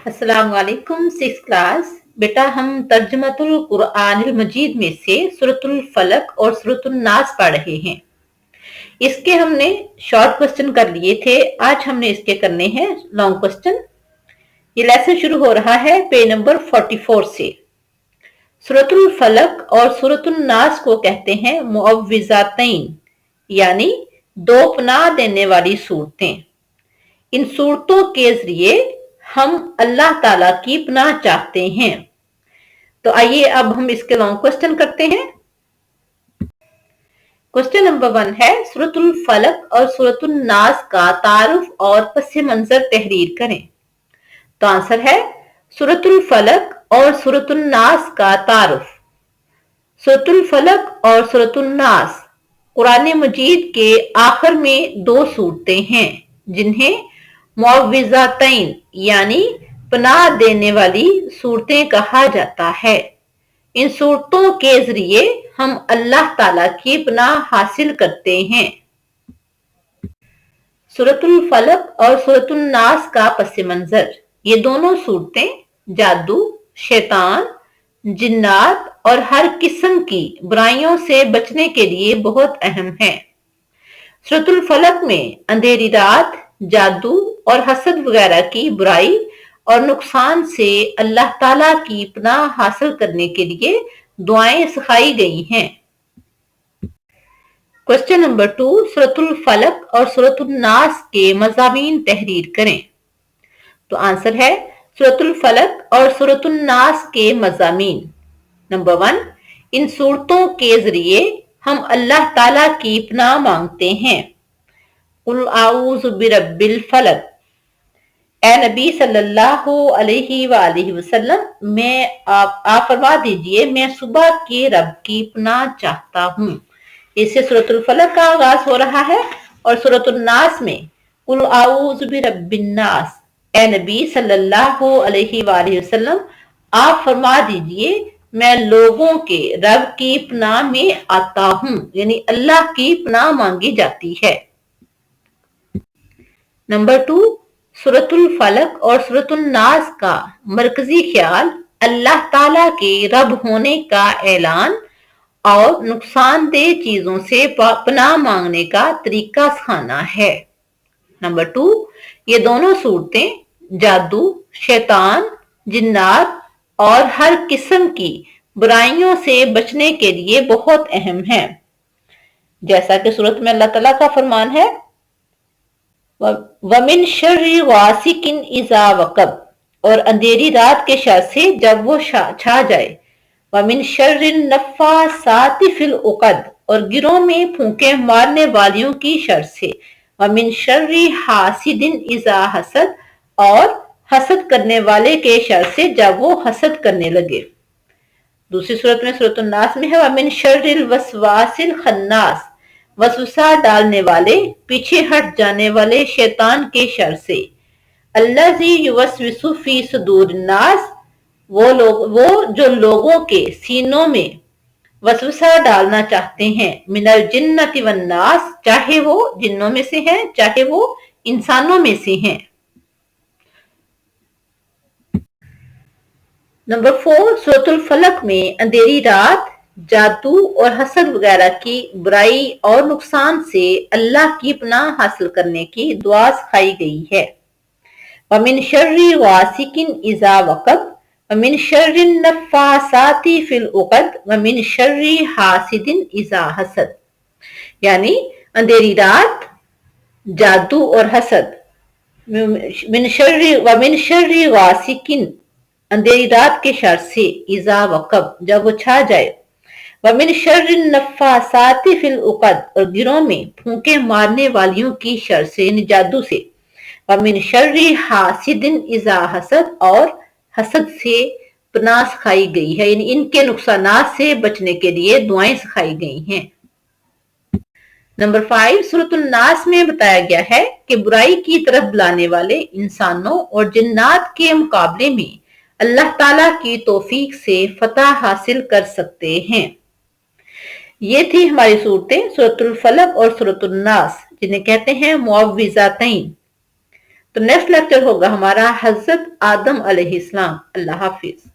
अस्सलाम वालेकुम। 6 क्लास। बेटा हम तर्जुमतुल कुरआनिल मजीद में से सूरतुल फलक और सूरतुल नास पढ़ रहे हैं। इसके हमने शॉर्ट क्वेश्चन कर लिए थे, आज हमने इसके करने हैं लॉन्ग क्वेश्चन। ये लेसन शुरू हो रहा है पेज नंबर 44 से। सूरतुल फलक और सूरतुल नास को कहते हैं मुअव्विज़ातैन, यानी दो पनाह देने वाली सूरतें। इन सूरतों के जरिए हम अल्लाह ताला की पनाह चाहते हैं। तो आइए अब हम इसके लॉन्ग क्वेश्चन करते हैं। क्वेश्चन नंबर 1 है सूरतुल फलक और सूरतुल नास का तारुफ और पस मंजर तहरीर करें। तो आंसर है सूरतुल फलक और सूरतुल नास का तारुफ। सूरतुल फलक और सूरतुल नास कुरान मजीद के आखिर में दो सूरतें हैं जिन्हें मुअव्विज़ातैन यानी पनाह देने वाली सूरतें कहा जाता है। इन सूरतों के जरिए हम अल्लाह ताला की पनाह हासिल करते हैं। सूरतुल फलक और सूरतुल नास का पस मंजर। ये दोनों सूरतें जादू, शैतान, जिन्नात और हर किस्म की बुराइयों से बचने के लिए बहुत अहम है। सूरतुल फलक में अंधेरी रात, जादू और हसद वगैरह की बुराई और नुकसान से अल्लाह ताला की पनाह हासिल करने के लिए दुआएं सिखाई गई हैं। क्वेश्चन नंबर 2 सूरतुल फलक और सूरतुल नास के मज़ामीन तहरीर करें। तो आंसर है सूरतुल फलक और सूरतुल नास के मज़ामीन। नंबर 1, इन सूरतों के जरिए हम अल्लाह ताला की पनाह मांगते हैं। कुल आऊज़ु बिरब्बिल फलक, ए नबी सल्लल्लाहु अलैहि वसल्लम, आप फरमा दीजिए मैं सुबह के रब की पनाह चाहता हूँ। इससे सूरतुल फलक का आगाज हो रहा है और सूरतुल नास में कुल आऊज़ु बिरब्बिन नास, ए नबी सल्लल्लाहु अलैहि वसल्लम, आप फरमा दीजिए मैं लोगों के रब की पनाह में आता हूँ, यानी अल्लाह की पनाह मांगी जाती है। नंबर 2, सूरतुल फलक और सूरतुल नास का मरकजी ख्याल अल्लाह ताला के रब होने का ऐलान और नुकसानदेह चीजों से पनाह मांगने का तरीका सिखाना है। नंबर 2, ये दोनों सूरतें जादू, शैतान, जिन्नात और हर किस्म की बुराइयों से बचने के लिए बहुत अहम हैं। जैसा कि सूरत में अल्लाह ताला का फरमान है, वमिन शर्रि गासिकिन इज़ा वक़ब, और अंधेरी रात के शर से जब वो छा जाए। वमिन शर्रिन नफ़्फ़ासाति फ़िल उक़द, और गिरों में फूंके मारने वालियों की शर से। वमिन शर्रि हासिदिन इज़ा हसद, और हसद करने वाले के शर से जब वो हसद करने लगे। दूसरी सूरत में सूरतुन नास में है वमिन शर्रिल वसवासिल खन्नास, वसवसा डालने वाले, पीछे हट जाने वाले शैतान के शर से। अल्लज़ी युवस्विसु फी सुदूरिन नास, वो जो लोगों के सीनों में वसवसा डालना चाहते हैं। मिनल जिन्नति वन नास, चाहे वो जिन्नों में से हैं चाहे वो इंसानों में से हैं। नंबर 4, सूरतुल फलक में अंधेरी रात, जादू और हसद वगैरह की बुराई और नुकसान से अल्लाह की पनाह हासिल करने की दुआ सिखाई गई है। वमिन शर्रि गासिकिन इज़ा वक़ब, वमिन शर्रिन नफ़्फ़ासाति फ़िल उक़द, वमिन शर्रि हासिदिन इज़ा हसद, यानी अंधेरी रात, जादू और हसद। वमिन शर्रि गासिकिन, अंधेरी रात के शर से, इज़ा वक़ब, जब वो छा जाए। वमिन शर्रिन नफ़्फ़ासाति फ़िल उक़द, और गिरों में फूंके मारने वालियों की शर से, यानी जादू से। वमिन शर्रि हासिदिन इज़ा हसद, और हसद से पनाह सिखाई गई है, यानी इनके नुकसानात से बचने के लिए दुआएं सिखाई गई हैं। नंबर 5, सूरतुल नास में बताया गया है कि बुराई की तरफ बुलाने वाले इंसानों और जिन्नात के मुकाबले में अल्लाह ताला की तौफीक से फतह हासिल कर सकते हैं। ये थी हमारी सूरतें सूरतुल फलक और सूरतुल नास, जिन्हें कहते हैं मुअव्विज़ातैन। تو نیکسٹ لیکچر ہوگا ہمارا حضرت آدم علیہ السلام. اللہ حافظ.